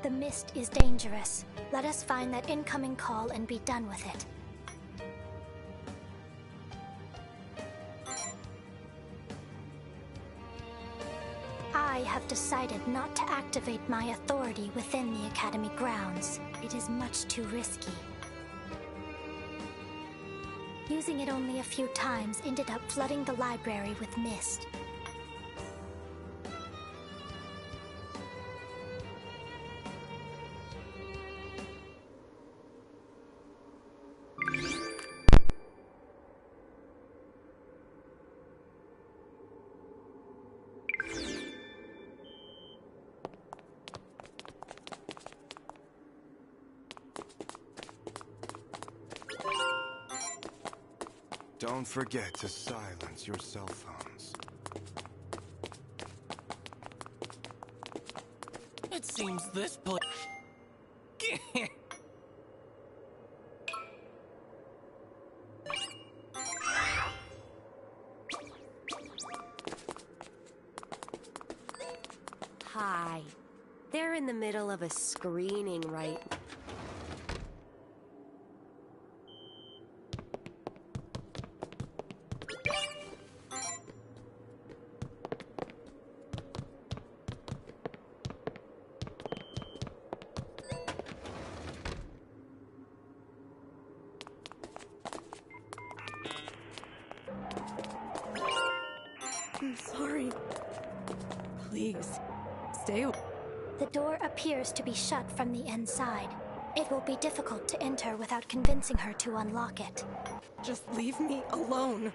The mist is dangerous. Let us find that incoming call and be done with it. I have decided not to activate my authority within the Academy grounds. It is much too risky. Using it only a few times ended up flooding the library with mist. Don't forget to silence your cell phones. It seems this place... Hi. They're in the middle of a screening right now. I'm sorry. Please, stay away. The door appears to be shut from the inside. It will be difficult to enter without convincing her to unlock it. Just leave me alone.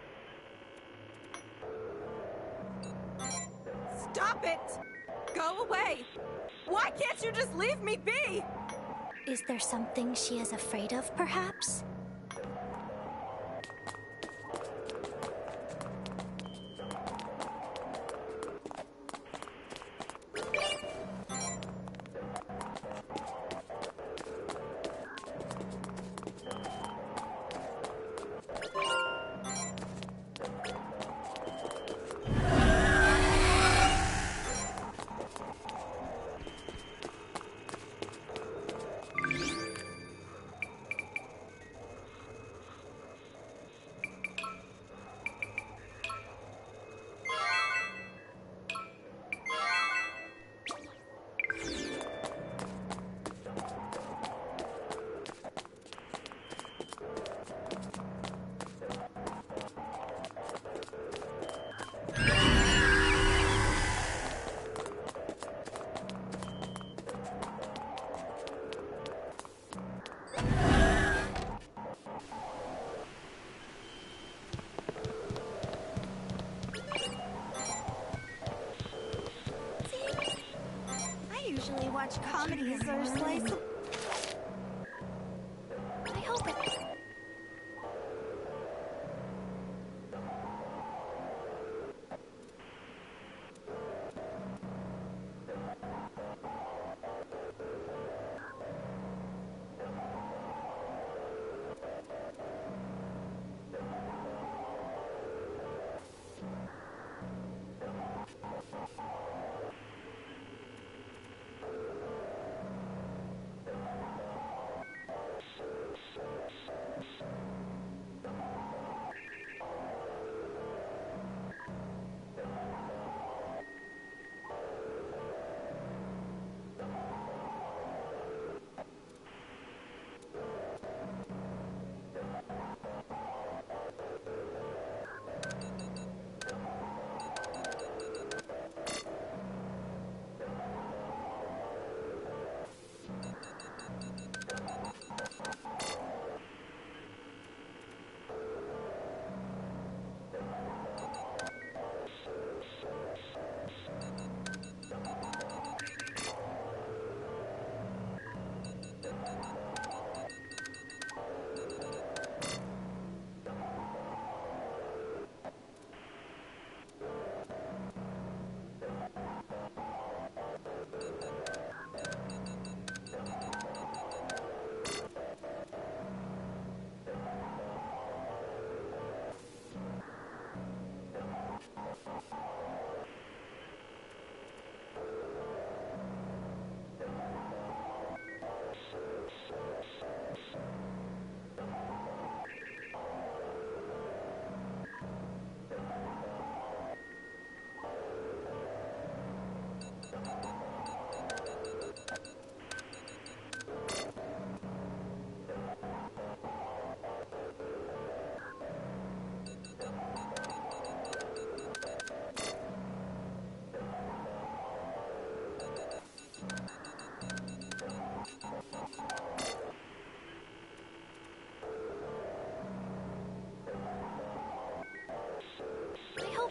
Stop it! Go away! Why can't you just leave me be? Is there something she is afraid of, perhaps? Watch comedies or slice of... I hope it...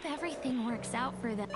hope everything works out for them.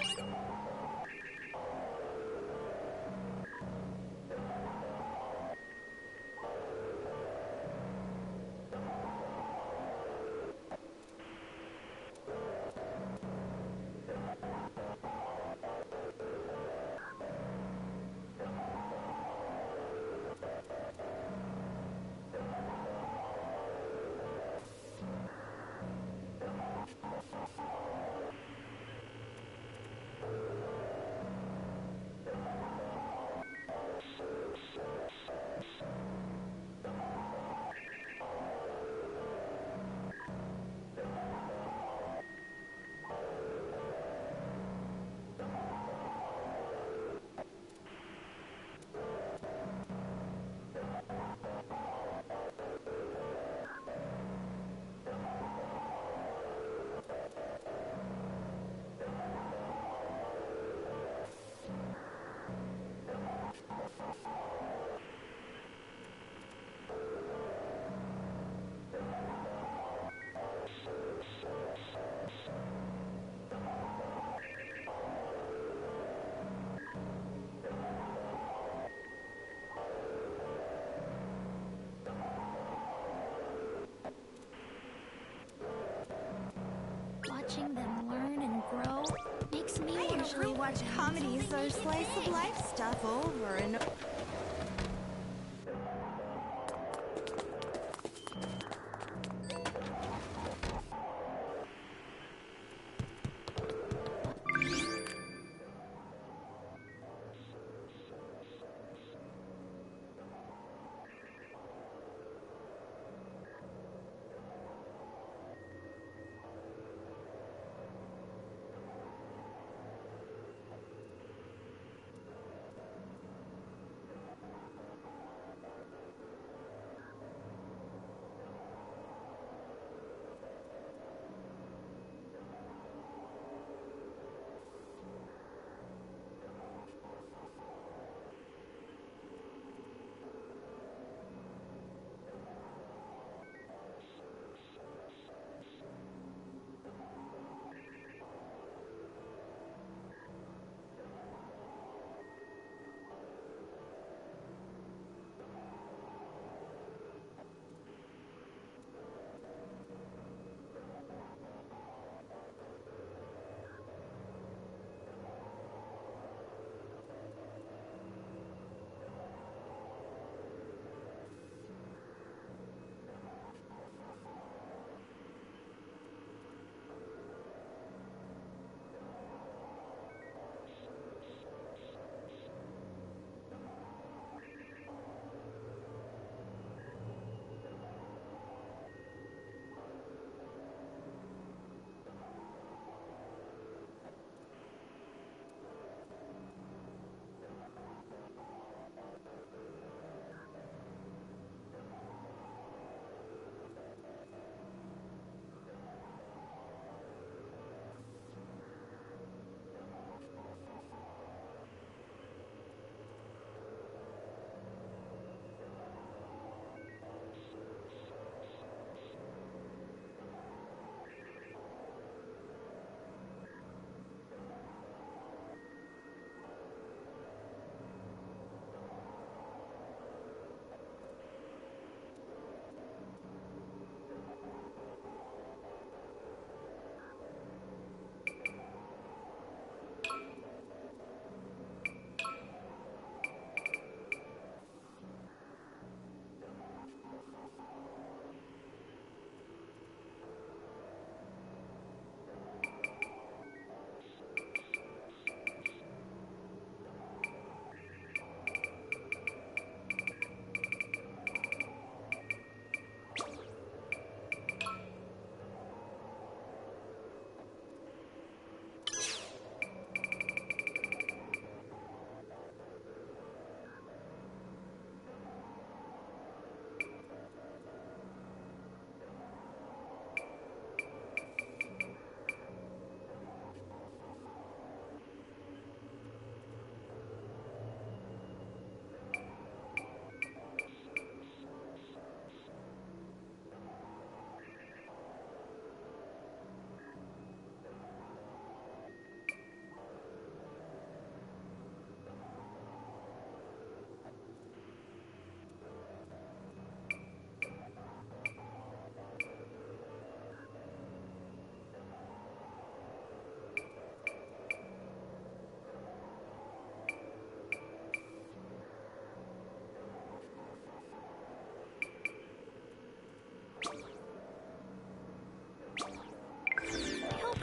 Watching them learn and grow makes me I usually watch comedies or slice of life stuff over and over.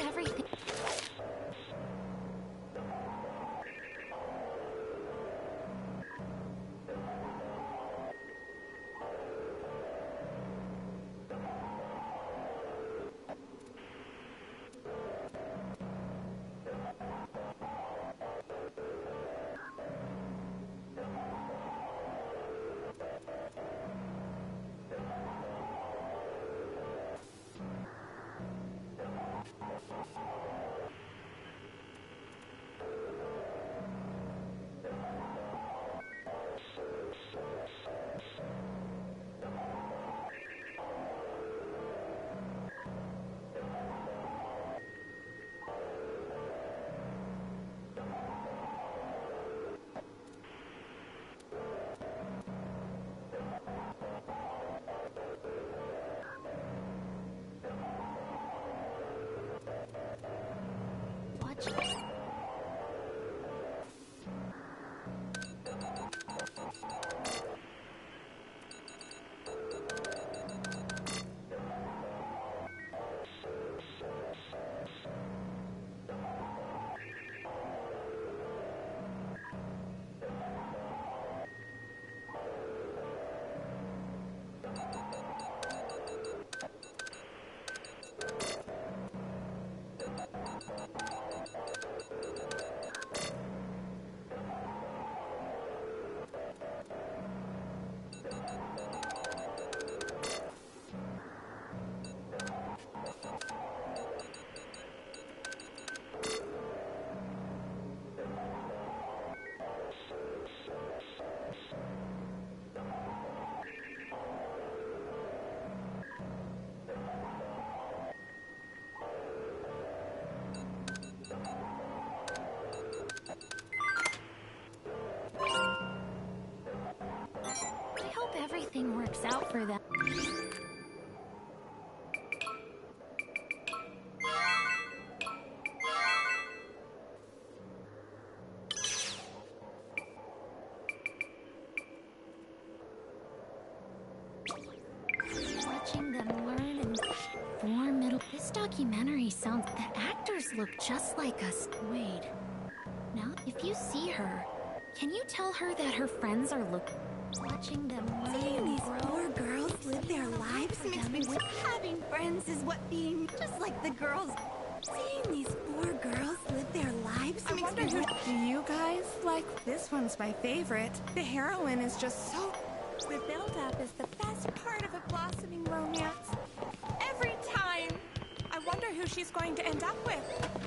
everything... Everything works out for them. Watching them learn and form middle. This documentary sounds. The actors look just like us. Wait. Now, if you see her, can you tell her that her friends are watching them learn? Seeing these poor girls live their lives makes me wish having friends is what being just like the girls. Seeing these poor girls live their lives I makes wonder me who... wish. Do you guys like... This one's my favorite. The heroine is just so... The build-up is the best part of a blossoming romance. Every time! I wonder who she's going to end up with.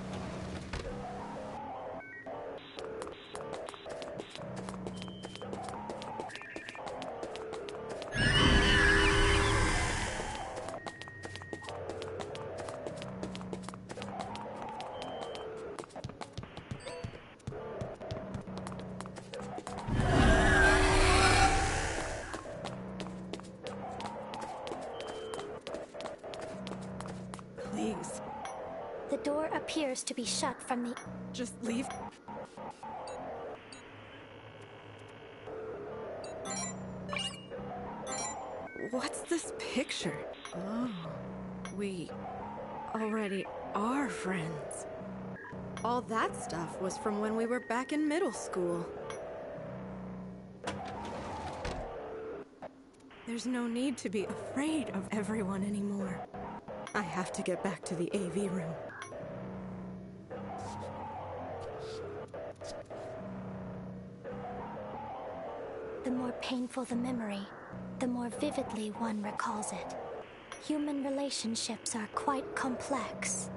Please, The door appears to be shut from the... just leave. What's this picture? Oh, we already are friends. All that stuff was from when we were back in middle school. There's no need to be afraid of everyone anymore. I have to get back to the AV room. The more painful the memory, the more vividly one recalls it. Human relationships are quite complex.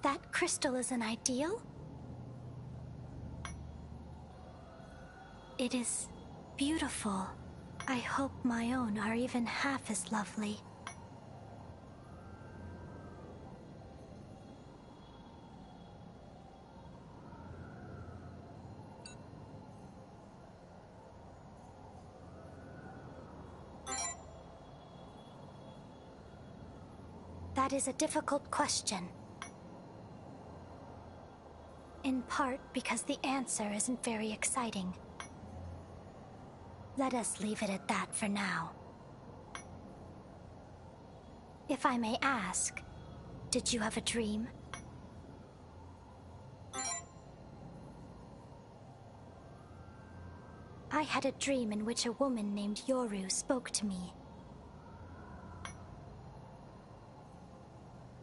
That crystal is an ideal? It is beautiful. I hope my own are even half as lovely. That is a difficult question. In part because the answer isn't very exciting. Let us leave it at that for now. If I may ask, did you have a dream? I had a dream in which a woman named Yoru spoke to me.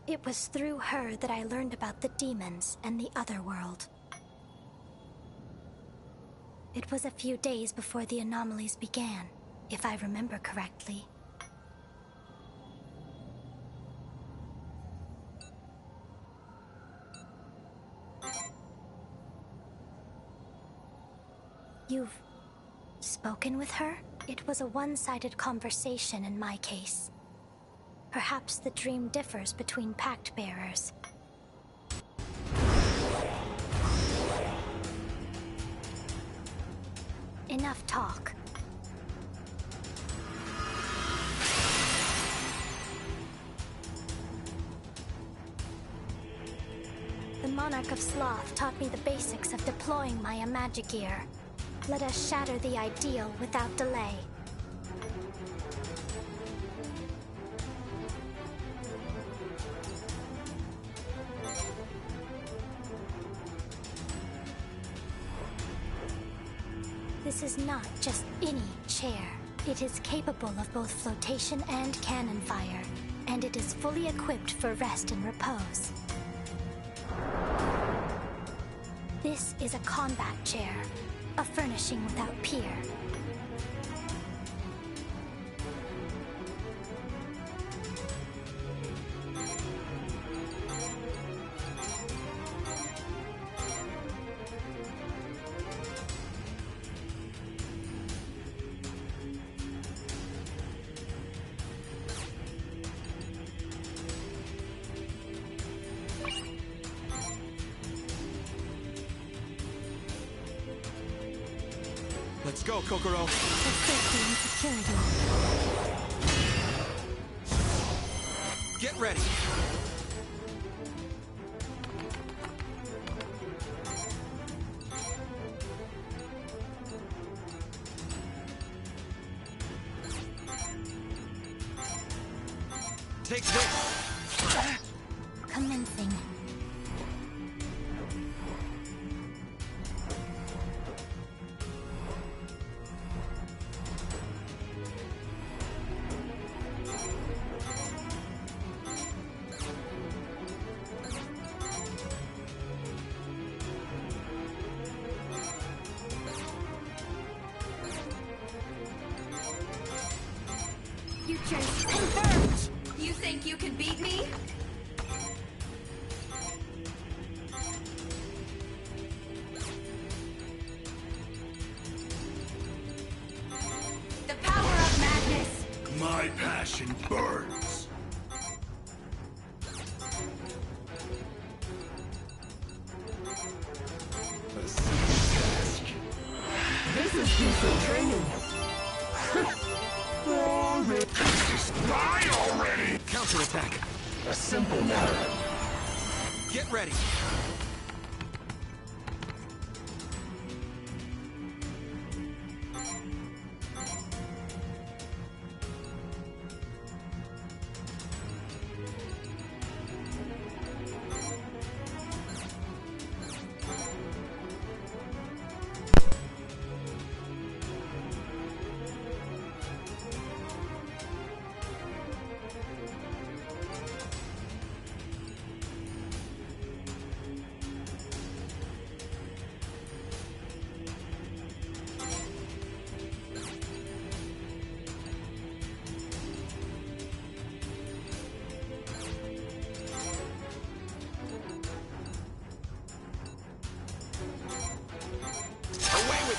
It was through her that I learned about the demons and the other world. It was a few days before the anomalies began, if I remember correctly. You've spoken with her? It was a one-sided conversation in my case. Perhaps the dream differs between pact bearers. Enough talk. The Monarch of Sloth taught me the basics of deploying my Imagigear. Let us shatter the ideal without delay. This is not just any chair. It is capable of both flotation and cannon fire, and it is fully equipped for rest and repose. This is a combat chair, a furnishing without peer. Let's go, Kokoro. For safety and security. Get ready. Take this. Commencing. Futures confirmed! You think you can beat me? The power of madness! My passion burns. A simple task. This is decent training. Just die already! Counterattack. A simple matter. Get ready.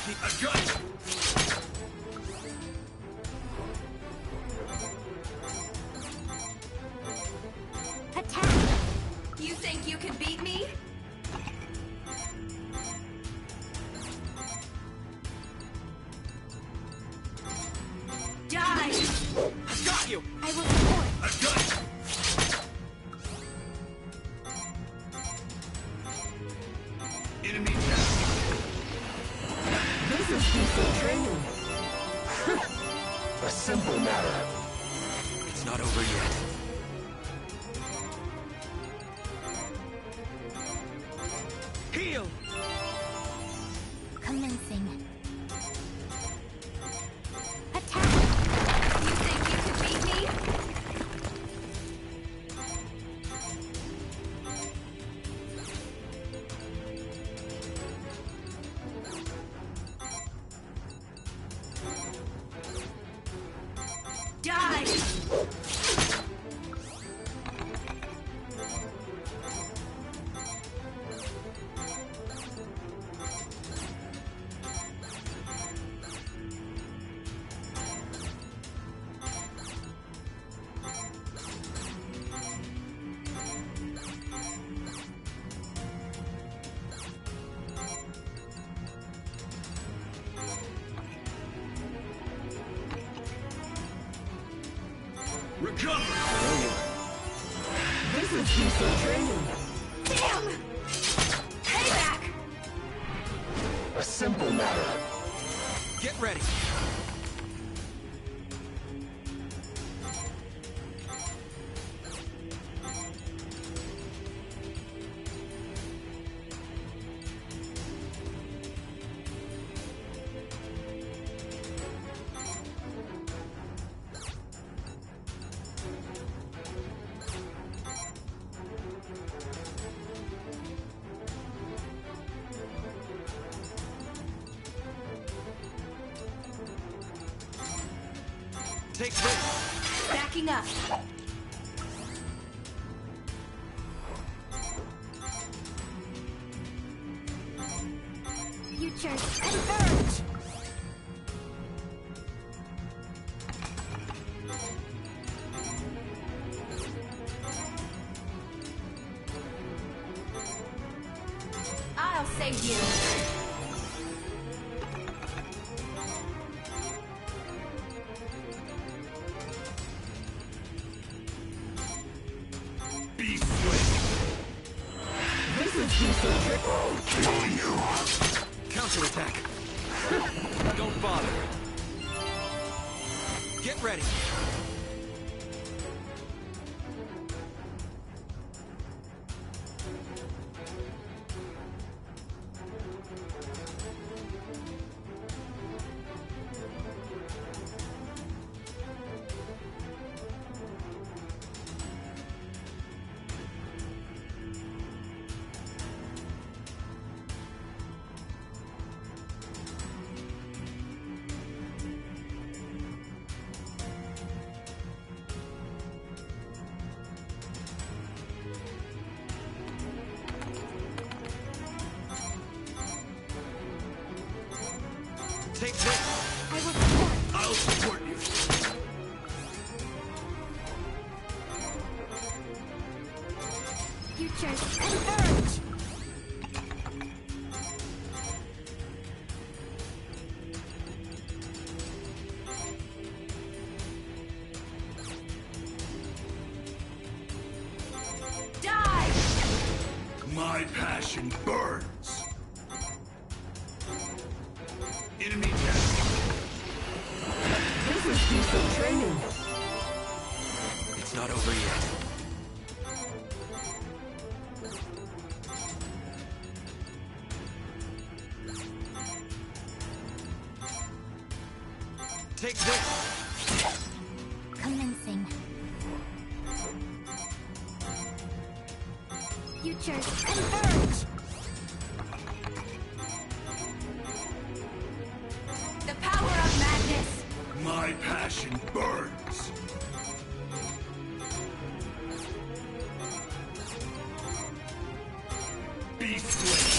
A gun! Attack! You think you can beat me? Die! I've got you! I will support. A gun! Enemy down! This is basic training. A simple matter. It's not over yet. Heal! Commencing. Attack! You think you can beat me? Die! Recover! This is basic training. Damn! Payback! A simple matter. Get ready! Take this! Backing up. Futures converge. I'll save you. Be swift! This is basic training. I'll kill you. Counterattack! Don't bother! Get ready! Take this! I will support. I'll support you! Futures converge. Die! My passion burns! Enemy down! This is basic training. It's not over yet. Take this! Commencing. Futures converge. The power of madness. My passion burns! Be swift!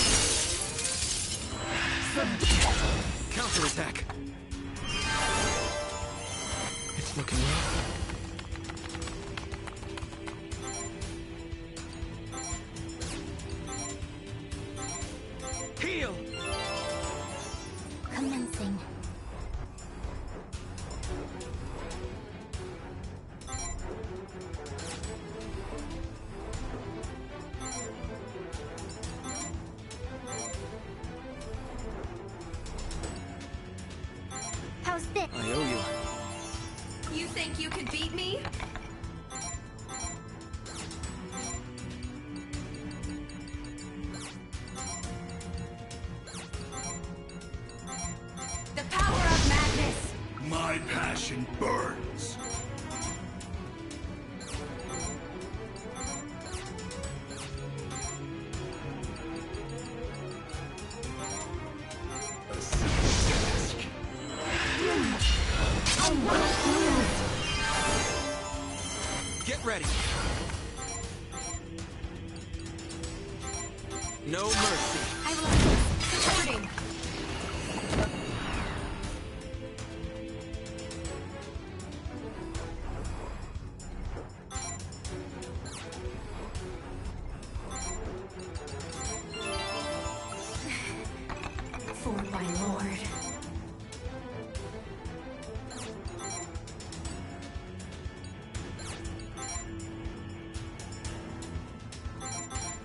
beat me? The power of madness! My passion burns. A simple task. Get ready. No mercy. I love this. Supporting. For my lord.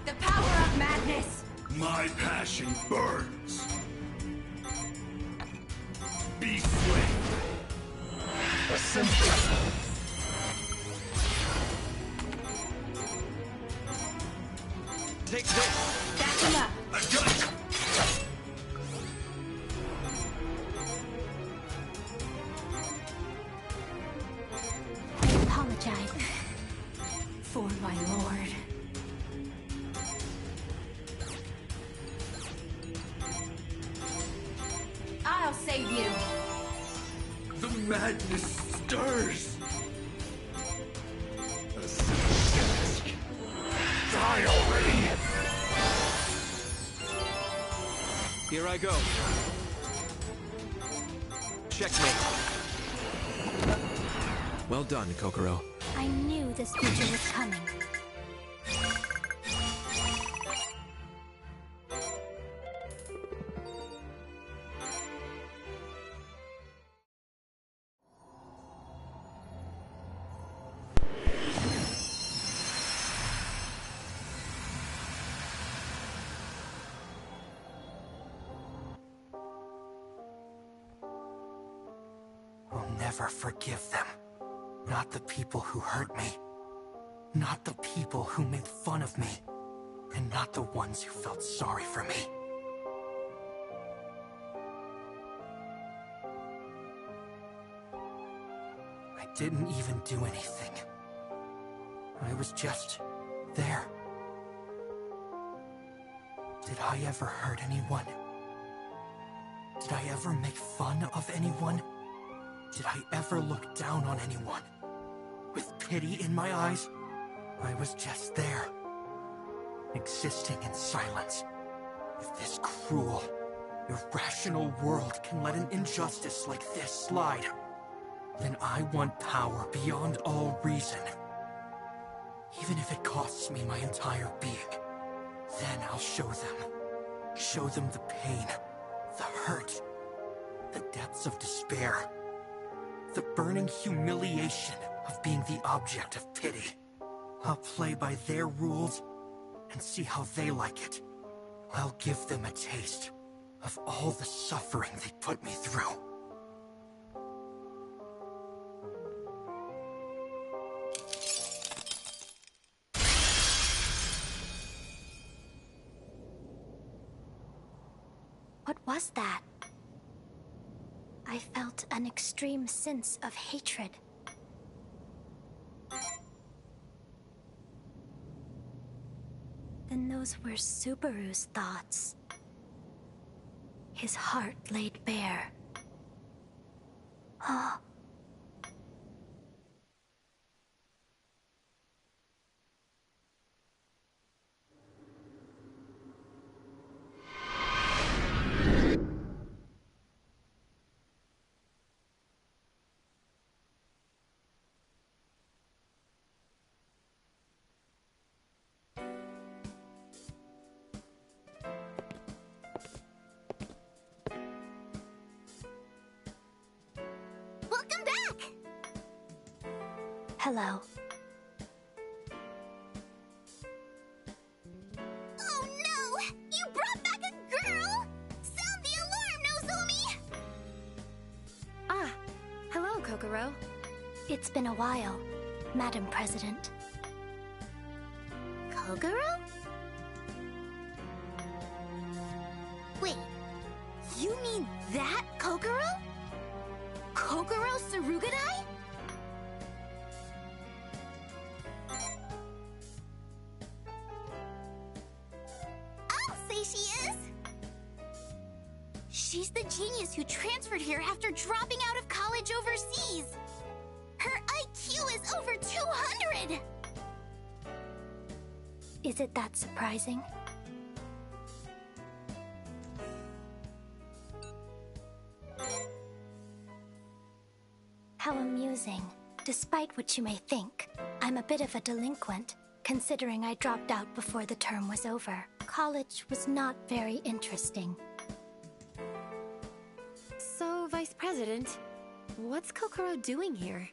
The power of madness! My passion burns. Be slain. Take this. Back him up! I've got it. I apologize. For my lord. I'll save you! The madness stirs. A simple task. Die already. Here I go. Checkmate. Well done, Kokoro. I knew this future was coming. I'll never forgive them. Not the people who hurt me. Not the people who made fun of me. And not the ones who felt sorry for me. I didn't even do anything. I was just there. Did I ever hurt anyone? Did I ever make fun of anyone? Did I ever look down on anyone? With pity in my eyes? I was just there, existing in silence. If this cruel, irrational world can let an injustice like this slide, then I want power beyond all reason. Even if it costs me my entire being, then I'll show them. Show them the pain, the hurt, the depths of despair. The burning humiliation of being the object of pity. I'll play by their rules and see how they like it. I'll give them a taste of all the suffering they put me through. What was that? I felt an extreme sense of hatred. Then those were Subaru's thoughts. His heart laid bare. Oh. Welcome back! Hello. Oh no! You brought back a girl! Sound the alarm, Nozomi! Ah, hello, Kokoro. It's been a while, Madam President. Kogoro? Wait, you mean that Kogoro? Kogoro Sarugadai? I'll say she is! She's the genius who transferred here after dropping out of college overseas. Her IQ is over 200! Is it that surprising? How amusing. Despite what you may think, I'm a bit of a delinquent, considering I dropped out before the term was over. College was not very interesting. So, Vice President, what's Kokoro doing here?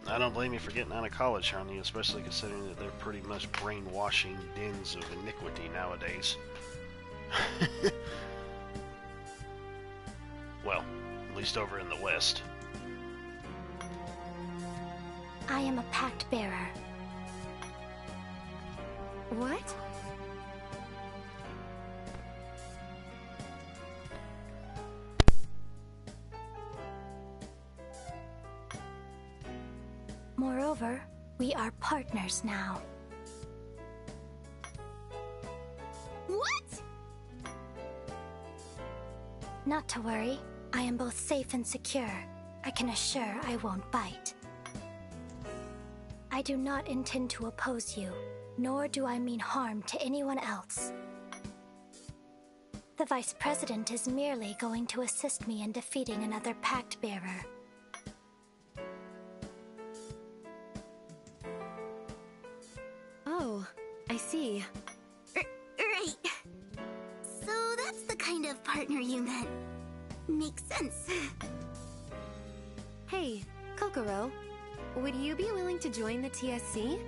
I don't blame you for getting out of college, honey, especially considering that they're pretty much brainwashing dens of iniquity nowadays. Well, at least over in the West. I am a pact bearer. What? Moreover, we are partners now. What? Not to worry, I am both safe and secure. I can assure I won't bite. I do not intend to oppose you, nor do I mean harm to anyone else. The Vice President is merely going to assist me in defeating another pact bearer. Oh, I see. Right. So that's the kind of partner you meant. Makes sense. Hey, Kokoro, would you be willing to join the TSC?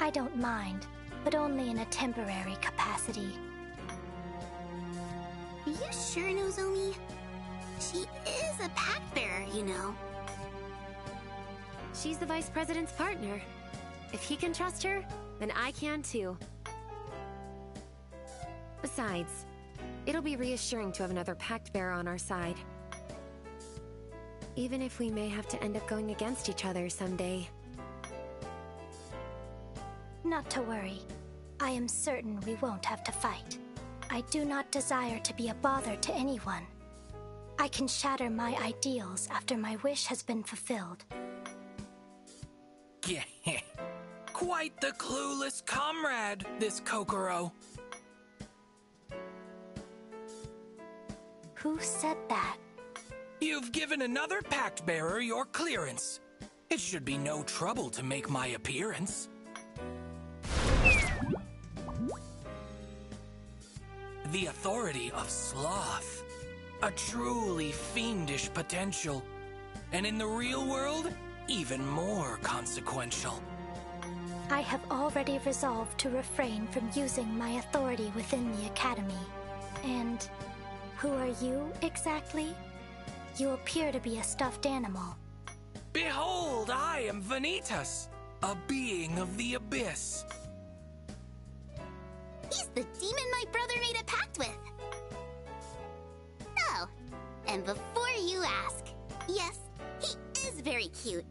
I don't mind, but only in a temporary capacity. Are you sure, Nozomi? She is a pact bearer, you know. She's the Vice President's partner. If he can trust her, then I can too. Besides, it'll be reassuring to have another pact bearer on our side. Even if we may have to end up going against each other someday. Not to worry. I am certain we won't have to fight. I do not desire to be a bother to anyone. I can shatter my ideals after my wish has been fulfilled. Yeah, quite the clueless comrade, this Kokoro. Who said that? You've given another pact bearer your clearance. It should be no trouble to make my appearance. The authority of sloth. A truly fiendish potential. And in the real world, even more consequential. I have already resolved to refrain from using my authority within the Academy. And who are you, exactly? You appear to be a stuffed animal. Behold, I am Vanitas, a being of the abyss. He's the demon my brother made a pact with. Oh, and before you ask, yes, he is very cute.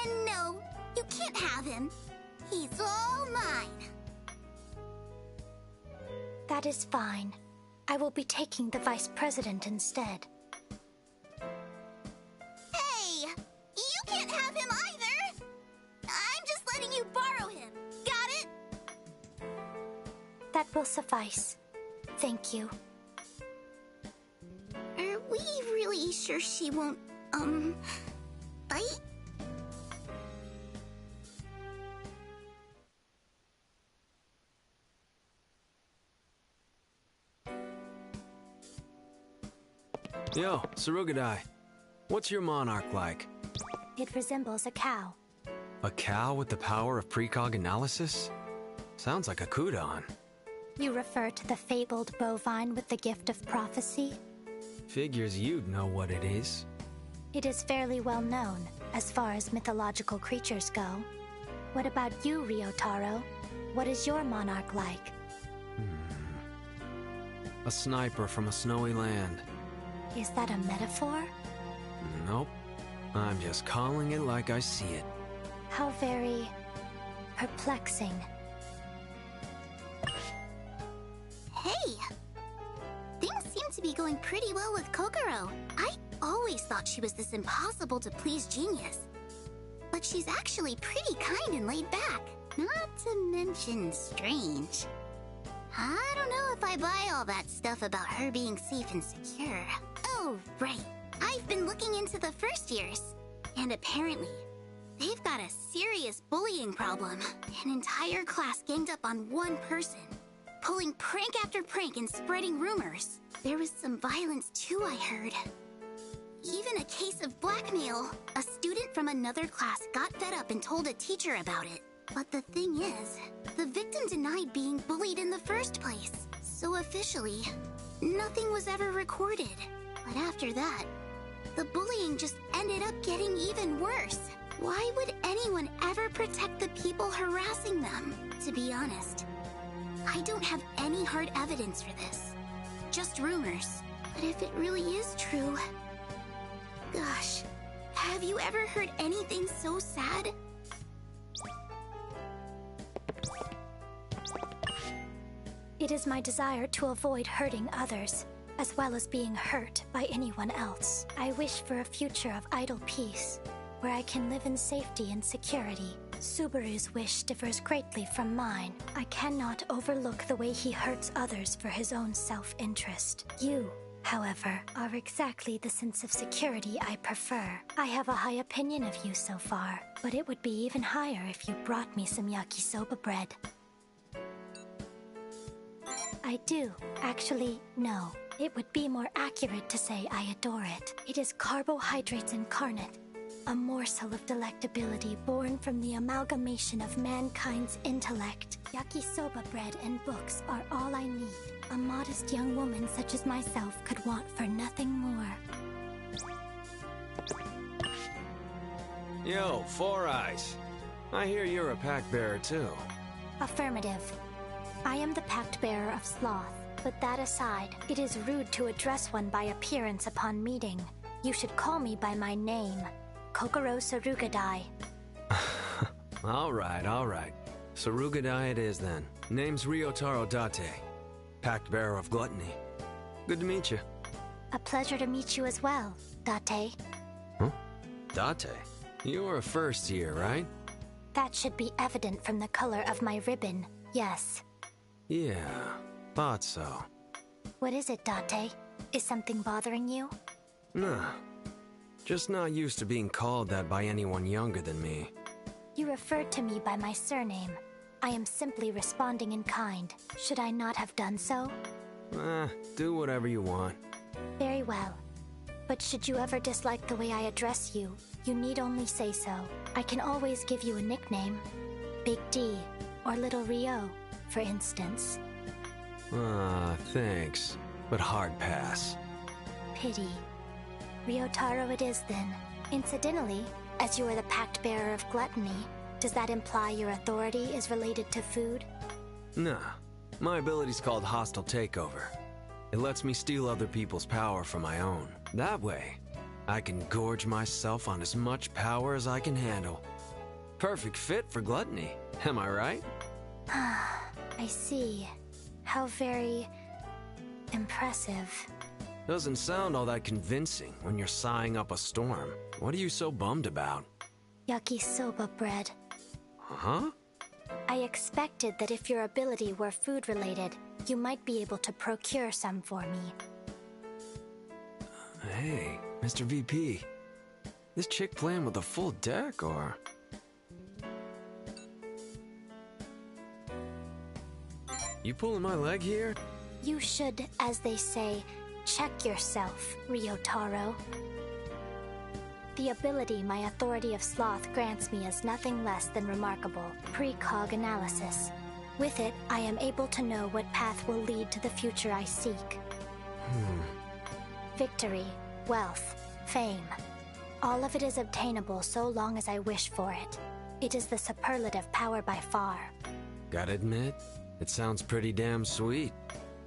And no, you can't have him. He's all mine. That is fine. I will be taking the Vice President instead. Hey, you can't have him either. I'm just letting you borrow him. Got it? That will suffice. Thank you. Are we really sure she won't, bite? Yo, Sarugadai. What's your Monark like? It resembles a cow. A cow with the power of precog analysis? Sounds like a Kudon. You refer to the fabled bovine with the gift of prophecy? Figures you'd know what it is. It is fairly well known, as far as mythological creatures go. What about you, Ryotaro? What is your monarch like? A sniper from a snowy land. Is that a metaphor? Nope. I'm just calling it like I see it. How very perplexing. Hey! Things seem to be going pretty well with Kokoro. I always thought she was this impossible to please genius. But she's actually pretty kind and laid back. Not to mention strange. I don't know if I buy all that stuff about her being safe and secure. Oh, right. I've been looking into the first years. And apparently, they've got a serious bullying problem. An entire class ganged up on one person, pulling prank after prank and spreading rumors. There was some violence too, I heard. Even a case of blackmail. A student from another class got fed up and told a teacher about it. But the thing is, the victim denied being bullied in the first place. So officially, nothing was ever recorded. But after that, the bullying just ended up getting even worse. Why would anyone ever protect the people harassing them? To be honest, I don't have any hard evidence for this. Just rumors. But if it really is true... Gosh, have you ever heard anything so sad? It is my desire to avoid hurting others, as well as being hurt by anyone else. I wish for a future of idle peace, where I can live in safety and security. Subaru's wish differs greatly from mine. I cannot overlook the way he hurts others for his own self-interest. You, however, are exactly the sense of security I prefer. I have a high opinion of you so far, but it would be even higher if you brought me some yakisoba bread. I do. Actually, no. It would be more accurate to say I adore it. It is carbohydrates incarnate, a morsel of delectability born from the amalgamation of mankind's intellect. Yakisoba bread and books are all I need. A modest young woman such as myself could want for nothing more. Yo, Four Eyes. I hear you're a pack bearer too. Affirmative. I am the pact bearer of Sloth, but that aside, it is rude to address one by appearance upon meeting. You should call me by my name, Kokoro Sarugadai. Alright. Sarugadai it is then. Name's Ryotaro Date, pact bearer of Gluttony. Good to meet you. A pleasure to meet you as well, Date. Huh? Date? You're a first year, right? That should be evident from the color of my ribbon, yes. Yeah, thought so. What is it, Date? Is something bothering you? Nah, just not used to being called that by anyone younger than me. You referred to me by my surname. I am simply responding in kind. Should I not have done so? Do whatever you want. Very well. But should you ever dislike the way I address you, you need only say so. I can always give you a nickname. Big D, or Little Rio, for instance. Thanks, but hard pass. Pity. Ryotaro it is then. Incidentally, as you are the pact bearer of Gluttony, does that imply your authority is related to food? Nah, my ability's called Hostile Takeover. It lets me steal other people's power for my own. That way, I can gorge myself on as much power as I can handle. Perfect fit for Gluttony, am I right? I see. How very... impressive. Doesn't sound all that convincing when you're sighing up a storm. What are you so bummed about? Yakisoba bread. Huh? I expected that if your ability were food-related, you might be able to procure some for me. Hey, Mr. VP. This chick playing with a full deck, or...? You pulling my leg here? You should, as they say, check yourself, Ryotaro. The ability my authority of sloth grants me is nothing less than remarkable. Precog analysis. With it, I am able to know what path will lead to the future I seek. Victory, wealth, fame. All of it is obtainable so long as I wish for it. It is the superlative power by far. Gotta admit, it sounds pretty damn sweet.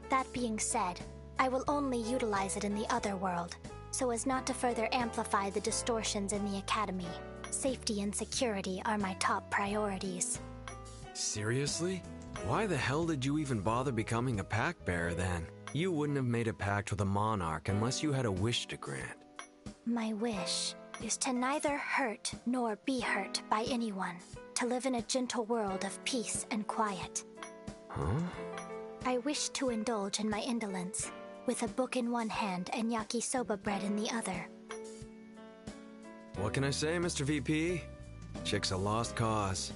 That being said, I will only utilize it in the other world, so as not to further amplify the distortions in the Academy. Safety and security are my top priorities. Seriously? Why the hell did you even bother becoming a pact bearer then? You wouldn't have made a pact with a monarch unless you had a wish to grant. My wish is to neither hurt nor be hurt by anyone, to live in a gentle world of peace and quiet. Huh? I wish to indulge in my indolence, with a book in one hand and yakisoba bread in the other. What can I say, Mr. VP? Chick's a lost cause.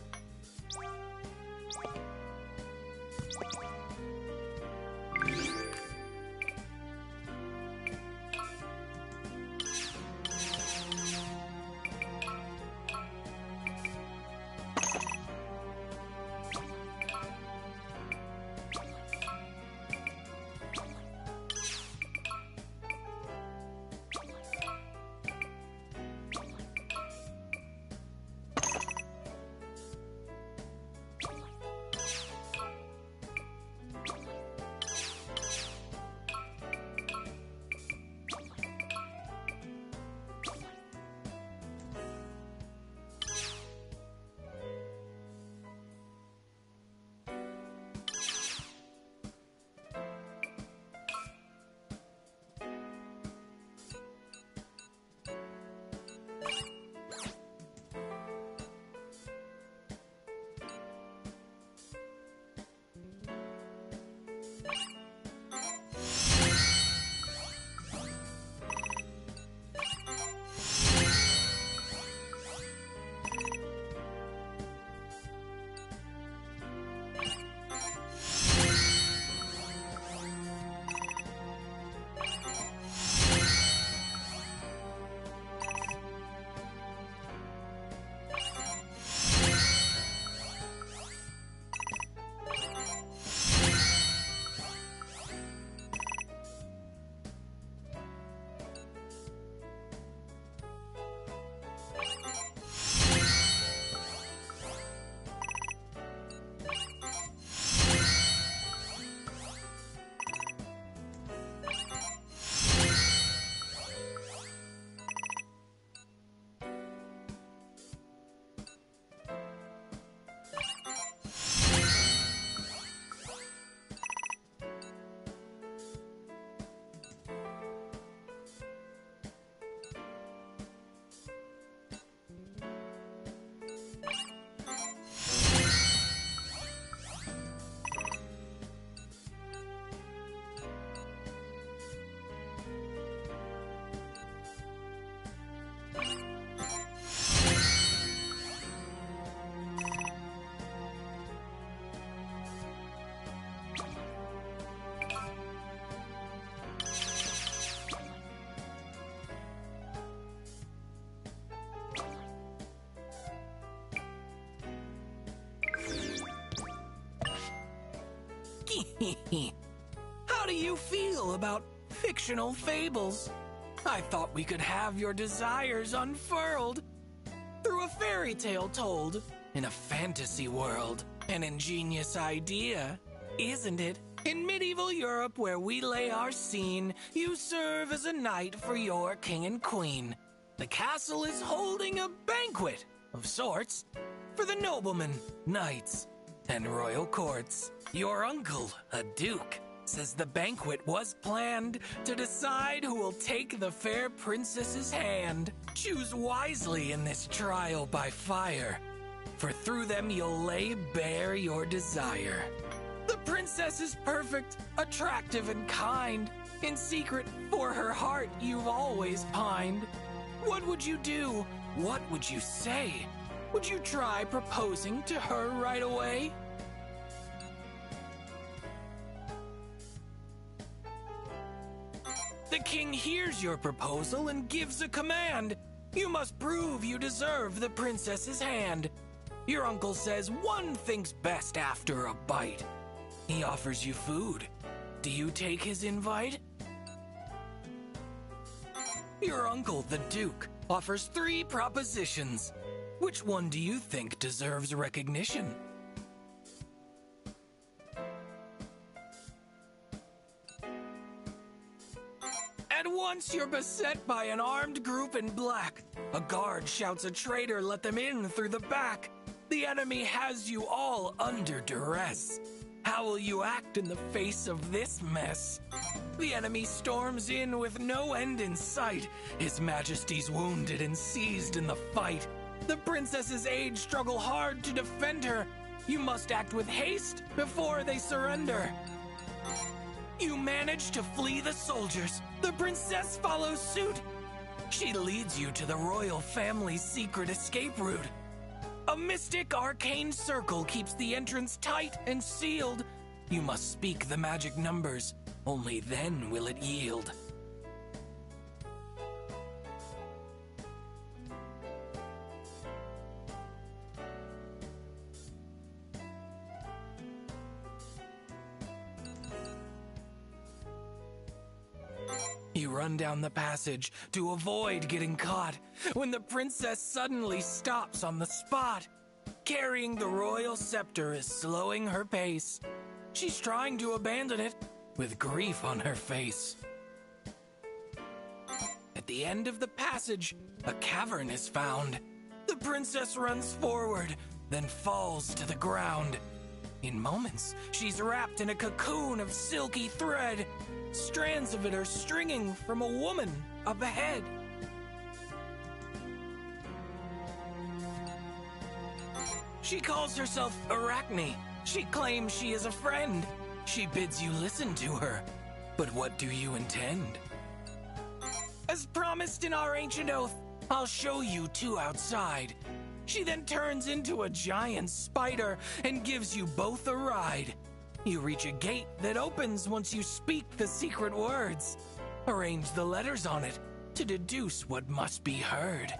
How do you feel about fictional fables? I thought we could have your desires unfurled through a fairy tale told in a fantasy world. An ingenious idea, isn't it? In medieval Europe, where we lay our scene, you serve as a knight for your king and queen. The castle is holding a banquet of sorts for the noblemen, knights, and royal courts. Your uncle, a duke, says the banquet was planned to decide who will take the fair princess's hand. Choose wisely in this trial by fire, for through them you'll lay bare your desire. The princess is perfect, attractive, and kind. In secret, for her heart you've always pined. What would you do? What would you say? Would you try proposing to her right away? The king hears your proposal and gives a command. You must prove you deserve the princess's hand. Your uncle says one thinks best after a bite. He offers you food. Do you take his invite? Your uncle, the Duke, offers 3 propositions. Which one do you think deserves recognition? At once you're beset by an armed group in black. A guard shouts a traitor, let them in through the back. The enemy has you all under duress. How will you act in the face of this mess? The enemy storms in with no end in sight. His Majesty's wounded and seized in the fight. The princess's aides struggle hard to defend her. You must act with haste before they surrender. You manage to flee the soldiers. The princess follows suit. She leads you to the royal family's secret escape route. A mystic arcane circle keeps the entrance tight and sealed. You must speak the magic numbers. Only then will it yield. You run down the passage to avoid getting caught when the princess suddenly stops on the spot. Carrying the royal scepter is slowing her pace. She's trying to abandon it with grief on her face. At the end of the passage, a cavern is found. The princess runs forward, then falls to the ground. In moments, she's wrapped in a cocoon of silky thread. Strands of it are stringing from a woman up ahead. She calls herself Arachne. She claims she is a friend. She bids you listen to her. But what do you intend? As promised in our ancient oath, I'll show you 2 outside. She then turns into a giant spider and gives you both a ride. You reach a gate that opens once you speak the secret words. Arrange the letters on it to deduce what must be heard.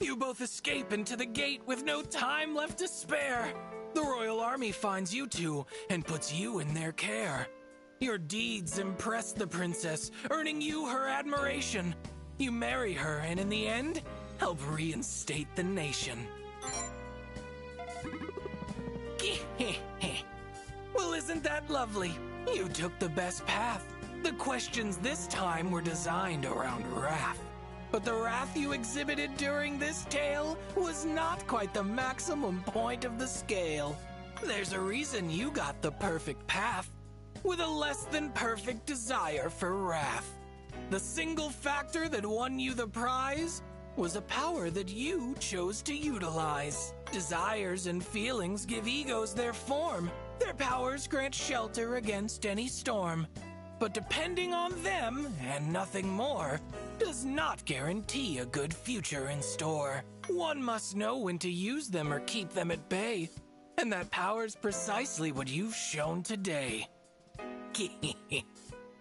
You both escape into the gate with no time left to spare. The royal army finds you 2 and puts you in their care. Your deeds impress the princess, earning you her admiration. You marry her and in the end, help reinstate the nation. Well, isn't that lovely? You took the best path. The questions this time were designed around wrath. But the wrath you exhibited during this tale was not quite the maximum point of the scale. There's a reason you got the perfect path, with a less than perfect desire for wrath. The single factor that won you the prize was a power that you chose to utilize. Desires and feelings give egos their form. Their powers grant shelter against any storm. But depending on them, and nothing more, does not guarantee a good future in store. One must know when to use them or keep them at bay. And that power's precisely what you've shown today.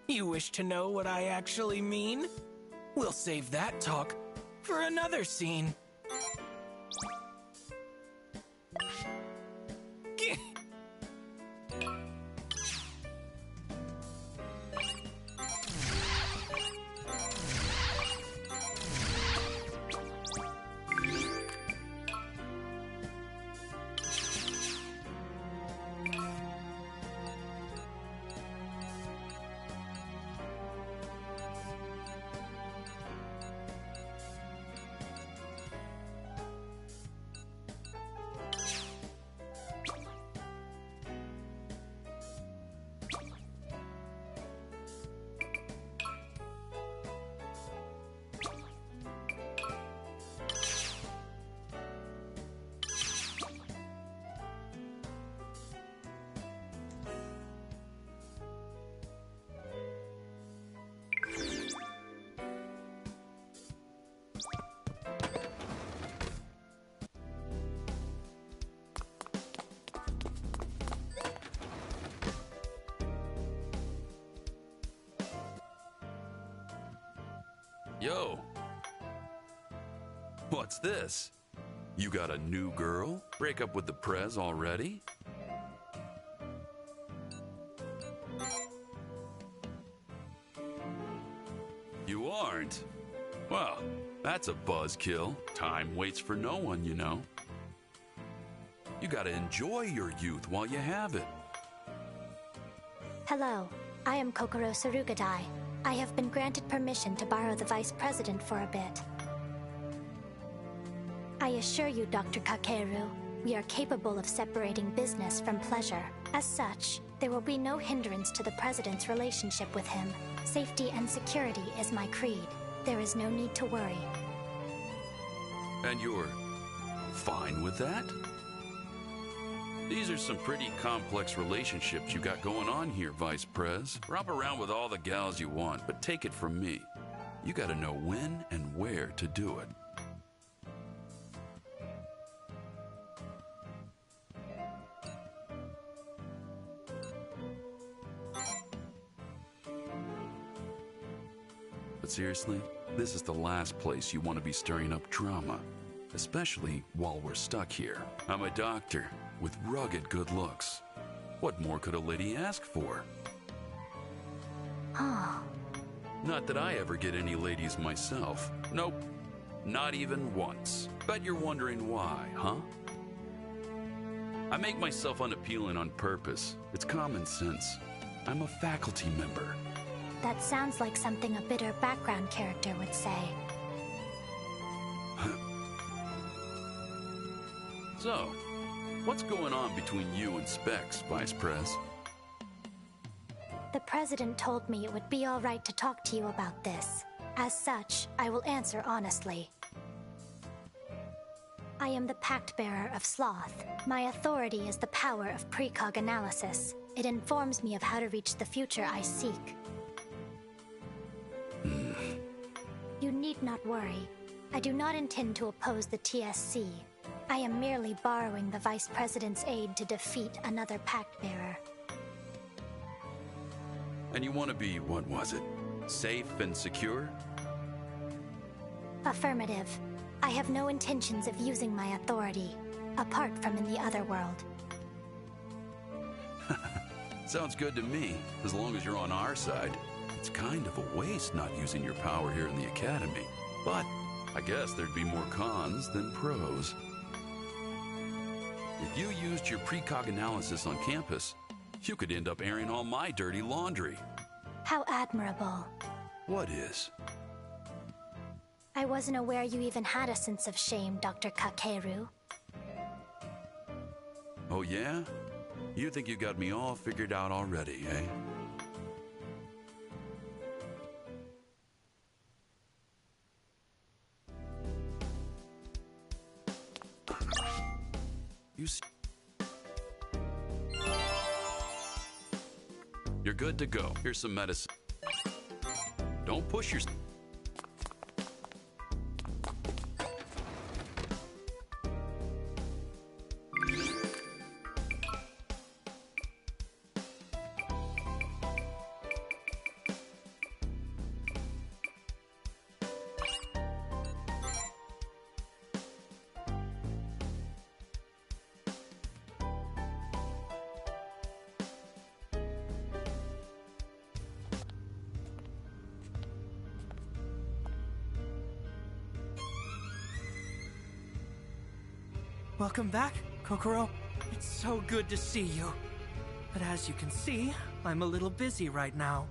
You wish to know what I actually mean? We'll save that talk for another scene. Yo, What's this? You got a new girl? Break up with the Prez already? You aren't? Well, that's a buzzkill. Time waits for no one, you know. You gotta enjoy your youth while you have it. Hello, I am Kokoro Sarugadai. I have been granted permission to borrow the Vice President for a bit. I assure you, Dr. Kakeru, we are capable of separating business from pleasure. As such, there will be no hindrance to the President's relationship with him. Safety and security is my creed. There is no need to worry. And you're fine with that? These are some pretty complex relationships you got going on here, Vice Prez. Romp around with all the gals you want, but take it from me. You gotta know when and where to do it. But seriously, this is the last place you want to be stirring up drama, especially while we're stuck here. I'm a doctor with rugged good looks. What more could a lady ask for? Not that I ever get any ladies myself. Nope, not even once. Bet you're wondering why, huh? I make myself unappealing on purpose. It's common sense. I'm a faculty member. That sounds like something a bitter background character would say. So, what's going on between you and Specs, Vice Prez? The President told me it would be all right to talk to you about this. As such, I will answer honestly. I am the Pact Bearer of Sloth. My authority is the power of precog analysis. It informs me of how to reach the future I seek. You need not worry. I do not intend to oppose the TSC. I am merely borrowing the Vice President's aid to defeat another Pact Bearer. And you want to be, what was it? Safe and secure? Affirmative. I have no intentions of using my authority, apart from in the other world. Sounds good to me, as long as you're on our side. It's kind of a waste not using your power here in the Academy. But I guess there'd be more cons than pros. If you used your precog analysis on campus, you could end up airing all my dirty laundry. How admirable. What is? I wasn't aware you even had a sense of shame, Dr. Kakeru. Oh yeah? You think you got me all figured out already, eh? You're good to go. Here's some medicine. Don't push yourself. Welcome back, Kokoro. It's so good to see you. But as you can see, I'm a little busy right now.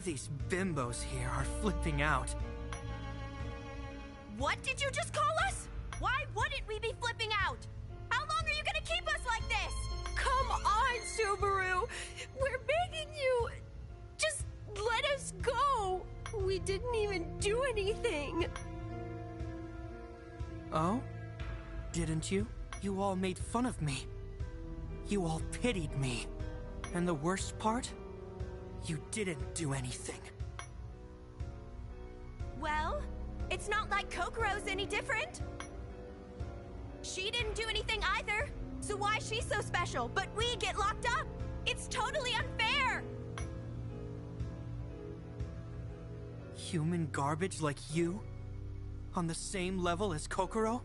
These bimbos here are flipping out. What did you just call us? Why wouldn't we be flipping out? How long are you gonna keep us like this? Come on, Subaru! We're begging you! Just let us go! We didn't even do anything! Oh? Didn't you? You all made fun of me. You all pitied me. And the worst part? You didn't do anything. Well, it's not like Kokoro's any different. She didn't do anything either. So why is she so special, but we get locked up? It's totally unfair! Human garbage like you? On the same level as Kokoro?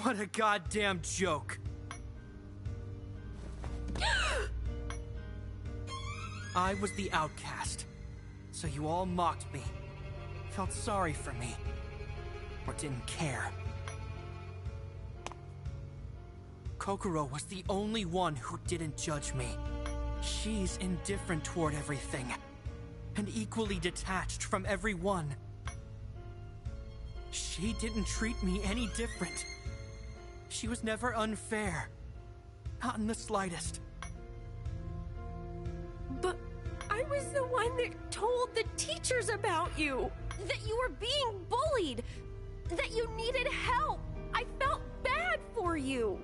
What a goddamn joke. I was the outcast, so you all mocked me, felt sorry for me, or didn't care. Kokoro was the only one who didn't judge me. She's indifferent toward everything, and equally detached from everyone. She didn't treat me any different. She was never unfair. Not in the slightest. But I was the one that told the teachers about you. That you were being bullied. That you needed help. I felt bad for you.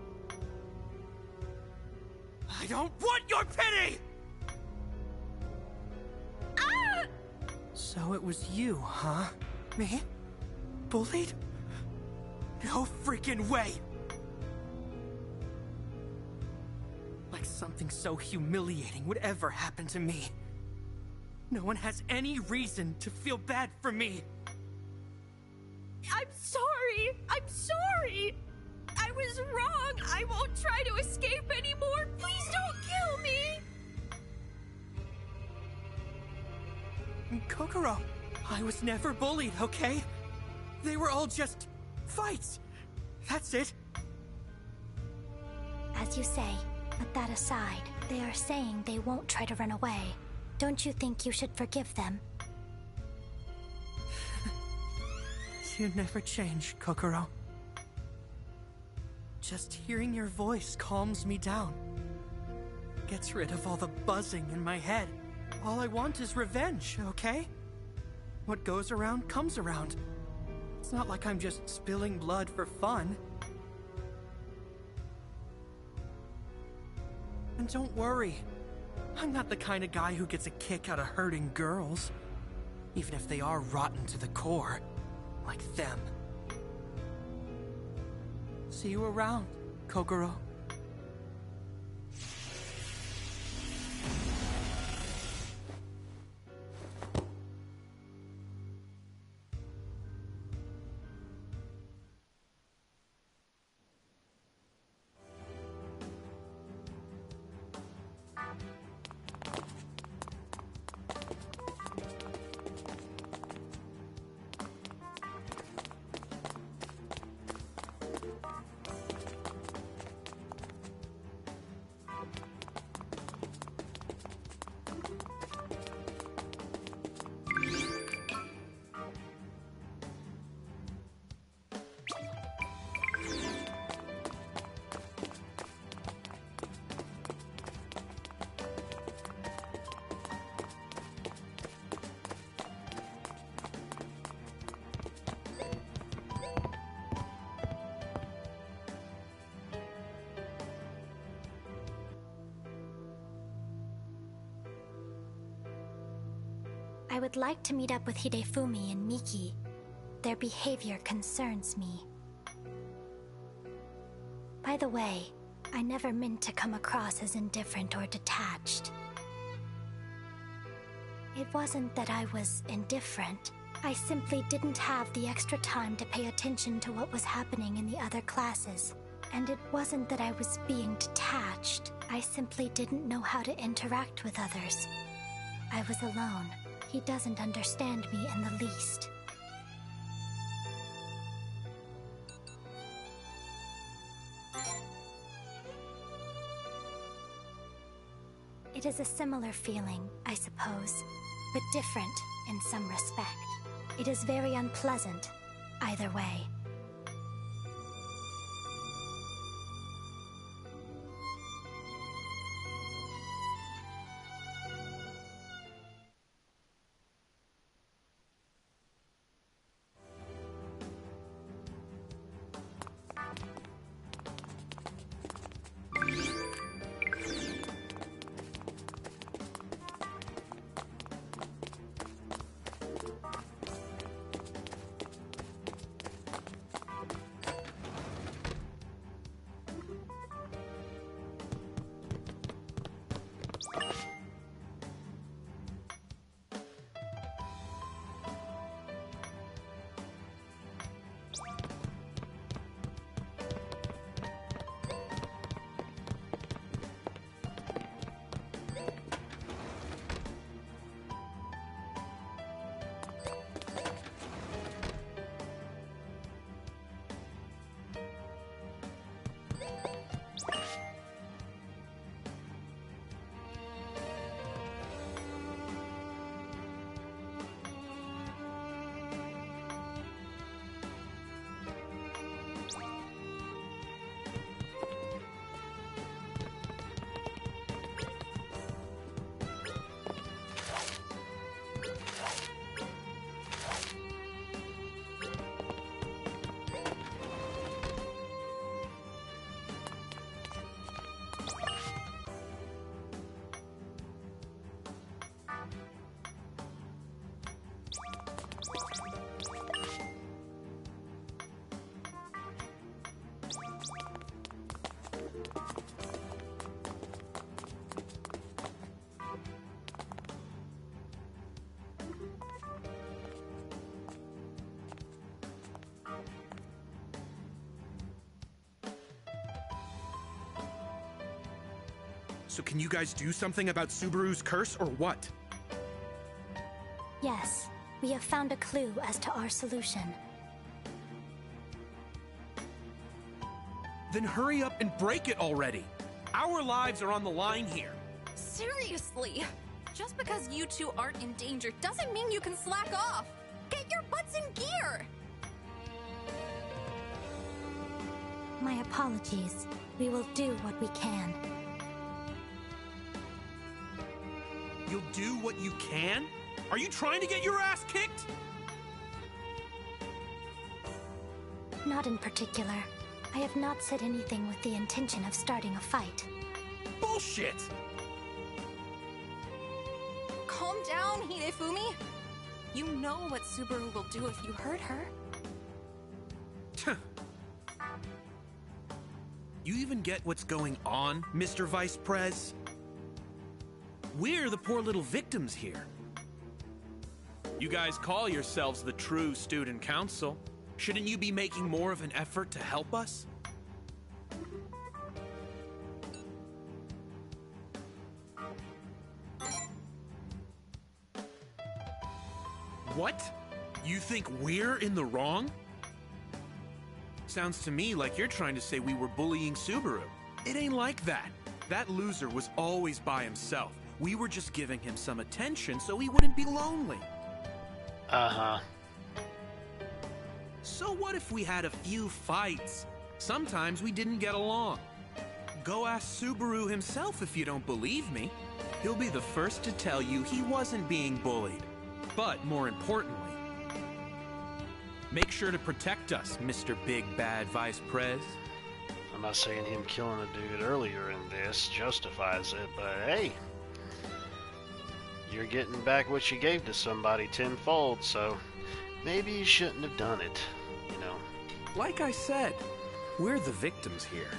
I don't want your pity! Ah! So it was you, huh? Me? Bullied? No freaking way! Like something so humiliating would ever happen to me. No one has any reason to feel bad for me. I'm sorry. I'm sorry. I was wrong. I won't try to escape anymore. Please don't kill me. Kokoro, I was never bullied, okay? They were all just fights. That's it. As you say, but that aside, they are saying they won't try to run away. Don't you think you should forgive them? You never change, Kokoro. Just hearing your voice calms me down. Gets rid of all the buzzing in my head. All I want is revenge, okay? What goes around comes around. It's not like I'm just spilling blood for fun. And don't worry. I'm not the kind of guy who gets a kick out of hurting girls. Even if they are rotten to the core. Like them. See you around, Kokoro. I would like to meet up with Hidefumi and Miki. Their behavior concerns me. By the way, I never meant to come across as indifferent or detached. It wasn't that I was indifferent. I simply didn't have the extra time to pay attention to what was happening in the other classes. And it wasn't that I was being detached. I simply didn't know how to interact with others. I was alone. He doesn't understand me in the least. It is a similar feeling, I suppose, but different in some respect. It is very unpleasant, either way. So can you guys do something about Subaru's curse or what? Yes, we have found a clue as to our solution. Then hurry up and break it already. Our lives are on the line here. Seriously? Just because you two aren't in danger doesn't mean you can slack off. Get your butts in gear! My apologies. We will do what we can. You'll do what you can? Are you trying to get your ass kicked? Not in particular. I have not said anything with the intention of starting a fight. Bullshit! Calm down, Hidefumi. You know what Subaru will do if you hurt her. You even get what's going on, Mr. Vice Prez? We're the poor little victims here. You guys call yourselves the true student council. Shouldn't you be making more of an effort to help us? What? You think we're in the wrong? Sounds to me like you're trying to say we were bullying Subaru. It ain't like that. That loser was always by himself. We were just giving him some attention so he wouldn't be lonely. Uh-huh. So what if we had a few fights? Sometimes we didn't get along. Go ask Subaru himself if you don't believe me. He'll be the first to tell you he wasn't being bullied. But more importantly, make sure to protect us, Mr. Big Bad Vice Prez. I'm not saying him killing a dude earlier in this justifies it, but hey, you're getting back what you gave to somebody tenfold, so maybe you shouldn't have done it, you know. Like I said, we're the victims here.